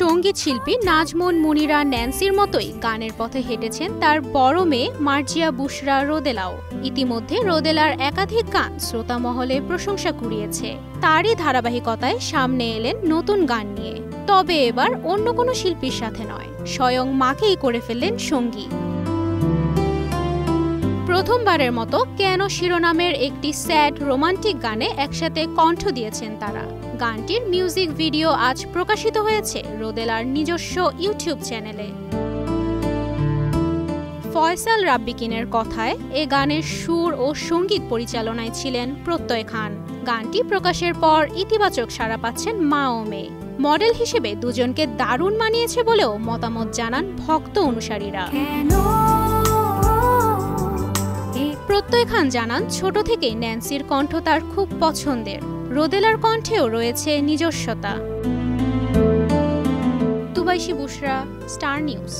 সঙ্গীত শিল্পী নাজমুন মুনিরা ন্যান্সির মতোই গানের পথে হেঁটেছেন তার বড় মেয়ে মার্জিয়া বুশরা রোদেলাও। ইতিমধ্যে রোদেলার একাধিক গান শ্রোতা মহলে প্রশংসা কুড়িয়েছে। তারই ধারাবাহিকতায় সামনে এলেন নতুন গান নিয়ে, তবে এবার অন্য কোনো শিল্পীর সাথে নয়, স্বয়ং মাকেই করে ফেললেন সঙ্গী। প্রথমবারের মতো কেন শিরোনামের একটি স্যাড রোমান্টিক গানে একসাথে কণ্ঠ দিয়েছেন তারা। গানটির মিউজিক ভিডিও আজ প্রকাশিত হয়েছে রোদেলার নিজস্ব ইউটিউব চ্যানেলে। ফয়সাল রাব্বিকিনের কথায় এ গানের সুর ও সঙ্গীত পরিচালনায় ছিলেন প্রত্যয় খান। গানটি প্রকাশের পর ইতিবাচক সাড়া পাচ্ছেন মা ও মেয়ে। মডেল হিসেবে দুজনকে দারুণ মানিয়েছে বলেও মতামত জানান ভক্ত অনুসারীরা। প্রত্যয় খান জানান, ছোট থেকেই ন্যান্সির কণ্ঠ তার খুব পছন্দের। রোদেলার কণ্ঠেও রয়েছে নিজস্বতা। তুবাইশি বুশরা, স্টার নিউজ।